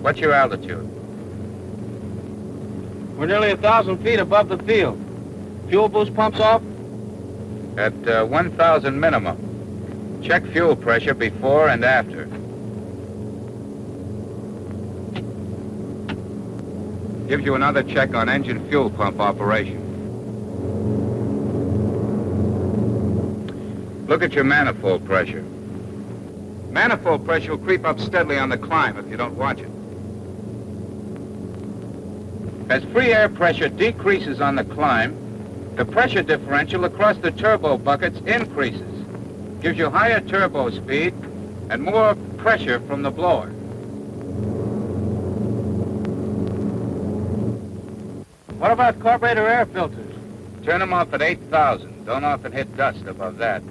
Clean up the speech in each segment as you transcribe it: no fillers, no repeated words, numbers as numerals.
What's your altitude? We're nearly 1,000 feet above the field. Fuel boost pumps off? At 1,000 minimum. Check fuel pressure before and after. Gives you another check on engine fuel pump operation. Look at your manifold pressure. Manifold pressure will creep up steadily on the climb if you don't watch it. As free air pressure decreases on the climb, the pressure differential across the turbo buckets increases. Gives you higher turbo speed and more pressure from the blower. What about carburetor air filters? Turn them off at 8,000. Don't often hit dust above that.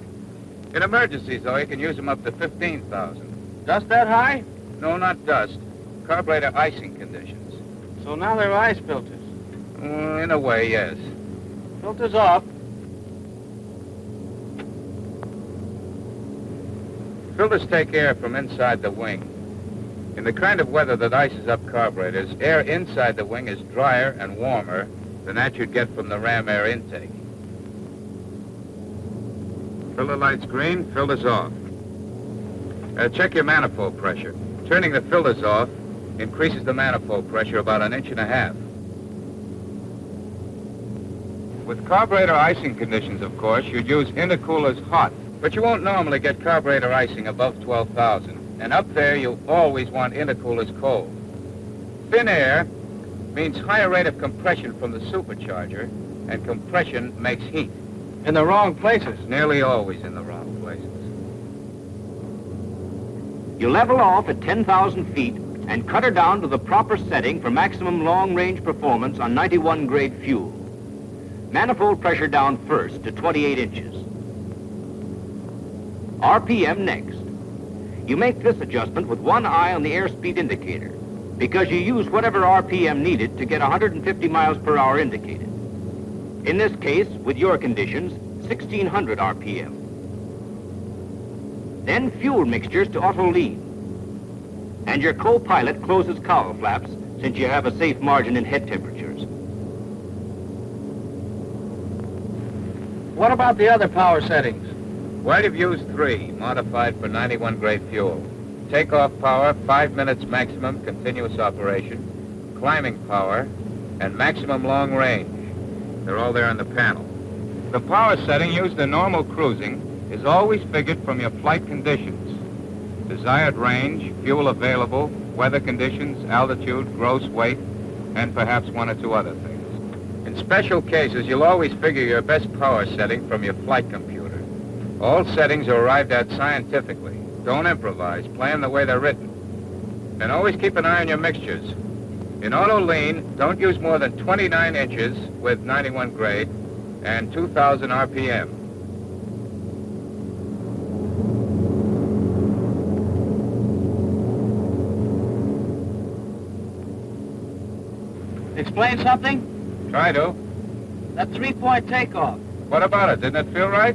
In emergencies, though, you can use them up to 15,000. Dust that high? No, not dust. Carburetor icing conditions. So now they're ice filters. In a way, yes. Filters off. Filters take air from inside the wing. In the kind of weather that ices up carburetors, air inside the wing is drier and warmer than that you'd get from the ram air intake. Filter light's green, filters off. Check your manifold pressure. Turning the filters off increases the manifold pressure about 1.5 inches. With carburetor icing conditions, of course, you'd use intercoolers hot, but you won't normally get carburetor icing above 12,000. And up there, you always want intercoolers cold. Thin air means higher rate of compression from the supercharger, and compression makes heat. In the wrong places. Nearly always in the wrong places. You level off at 10,000 feet and cut her down to the proper setting for maximum long-range performance on 91 grade fuel. Manifold pressure down first to 28 inches. RPM next. You make this adjustment with one eye on the airspeed indicator because you use whatever RPM needed to get 150 miles per hour indicated. In this case, with your conditions, 1,600 RPM. Then fuel mixtures to auto lean. And your co-pilot closes cowl flaps since you have a safe margin in head temperatures. What about the other power settings? Well, you've used 3, modified for 91 grade fuel. Takeoff power, 5 minutes maximum continuous operation, climbing power, and maximum long range. They're all there on the panel. The power setting used in normal cruising is always figured from your flight conditions. Desired range, fuel available, weather conditions, altitude, gross weight, and perhaps 1 or 2 other things. In special cases, you'll always figure your best power setting from your flight computer. All settings are arrived at scientifically. Don't improvise. Play them the way they're written. And always keep an eye on your mixtures. In auto lean, don't use more than 29 inches with 91 grade and 2,000 RPM. Explain something? Try to. That 3-point takeoff. What about it? Didn't it feel right?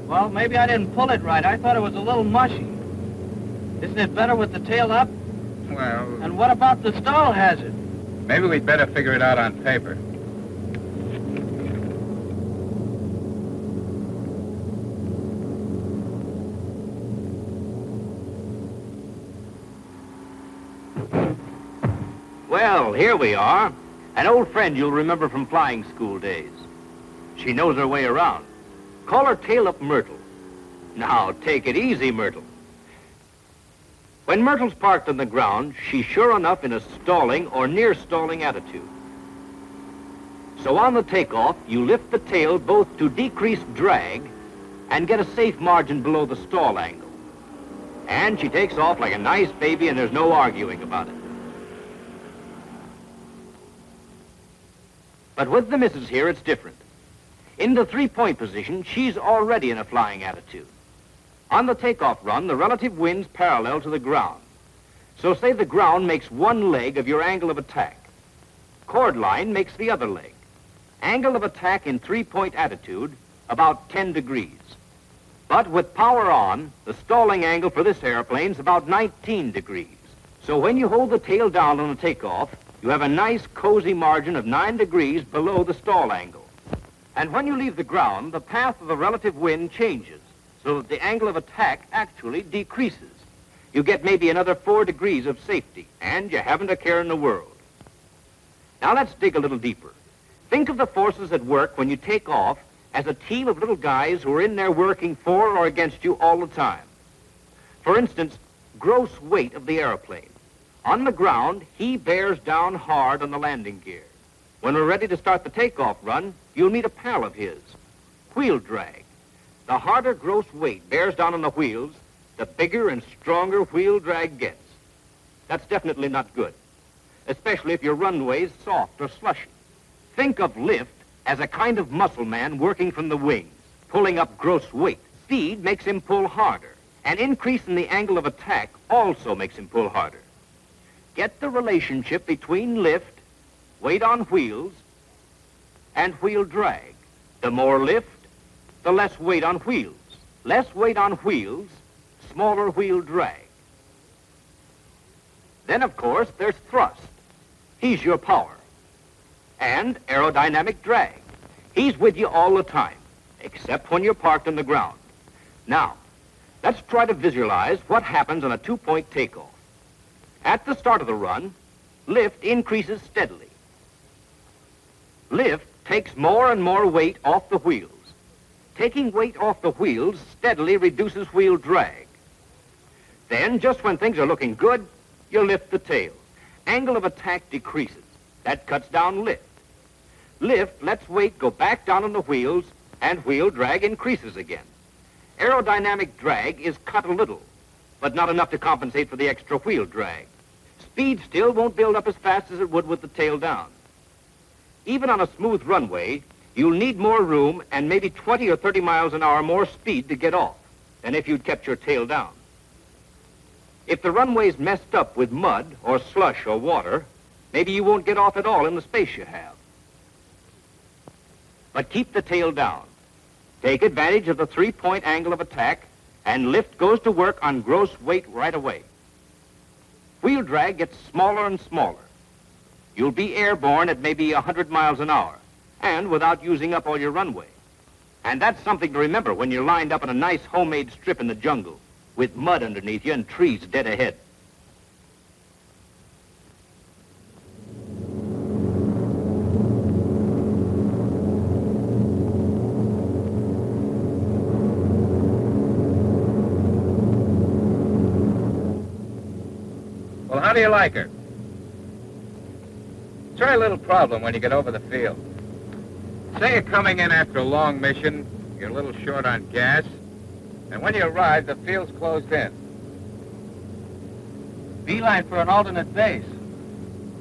Well, maybe I didn't pull it right. I thought it was a little mushy. Isn't it better with the tail up? Well... And what about the stall hazard? Maybe we'd better figure it out on paper. Well, here we are. An old friend you'll remember from flying school days. She knows her way around. Call her Tail Up Myrtle. Now, take it easy, Myrtle. When Myrtle's parked on the ground, she's sure enough in a stalling or near stalling attitude. So on the takeoff, you lift the tail both to decrease drag and get a safe margin below the stall angle. And she takes off like a nice baby, and there's no arguing about it. But with the missus here, it's different. In the 3-point position, she's already in a flying attitude. On the takeoff run, the relative wind's parallel to the ground. So say the ground makes one leg of your angle of attack. Chord line makes the other leg. Angle of attack in 3-point attitude, about 10 degrees. But with power on, the stalling angle for this airplane's about 19 degrees. So when you hold the tail down on the takeoff, you have a nice cozy margin of 9 degrees below the stall angle. And when you leave the ground, the path of the relative wind changes, so that the angle of attack actually decreases. You get maybe another 4 degrees of safety, and you haven't a care in the world. Now let's dig a little deeper. Think of the forces at work when you take off as a team of little guys who are in there working for or against you all the time. For instance, gross weight of the airplane. On the ground, he bears down hard on the landing gear. When we're ready to start the takeoff run, you'll meet a pal of his, wheel drag. The harder gross weight bears down on the wheels, the bigger and stronger wheel drag gets. That's definitely not good, especially if your runway's soft or slushy. Think of lift as a kind of muscle man working from the wings, pulling up gross weight. Speed makes him pull harder. An increase in the angle of attack also makes him pull harder. Get the relationship between lift, weight on wheels, and wheel drag. The more lift, the less weight on wheels. Less weight on wheels, smaller wheel drag. Then, of course, there's thrust. He's your power. And aerodynamic drag. He's with you all the time, except when you're parked on the ground. Now, let's try to visualize what happens on a two-point takeoff. At the start of the run, lift increases steadily. Lift takes more and more weight off the wheels. Taking weight off the wheels steadily reduces wheel drag. Then, just when things are looking good, you lift the tail. Angle of attack decreases. That cuts down lift. Lift lets weight go back down on the wheels, and wheel drag increases again. Aerodynamic drag is cut a little, but not enough to compensate for the extra wheel drag. Speed still won't build up as fast as it would with the tail down. Even on a smooth runway, you'll need more room and maybe 20 or 30 miles an hour more speed to get off than if you'd kept your tail down. If the runway's messed up with mud or slush or water, maybe you won't get off at all in the space you have. But keep the tail down. Take advantage of the three-point angle of attack, and lift goes to work on gross weight right away. Wheel drag gets smaller and smaller. You'll be airborne at maybe 100 miles an hour, and without using up all your runway. And that's something to remember when you're lined up on a nice homemade strip in the jungle, with mud underneath you and trees dead ahead. Well, how do you like her? It's a very little problem when you get over the field. Say you're coming in after a long mission, you're a little short on gas, and when you arrive, the field's closed in. Beeline for an alternate base.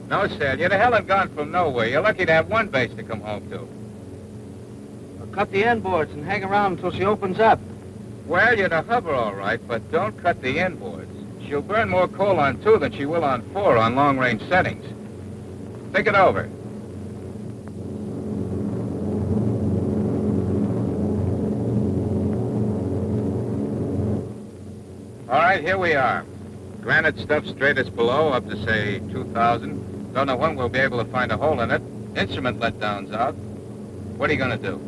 No, Sal, you're to hell and gone from nowhere. You're lucky to have one base to come home to. I'll cut the end boards and hang around until she opens up. Well, you're to hover all right, but don't cut the inboards. She'll burn more coal on 2 than she will on 4 on long-range settings. Think it over. All right, here we are. Granite stuff straightest below, up to, say, 2,000. Don't know when we'll be able to find a hole in it. Instrument letdowns out. What are you going to do?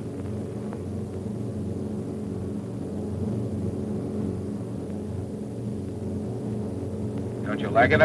Don't you like it?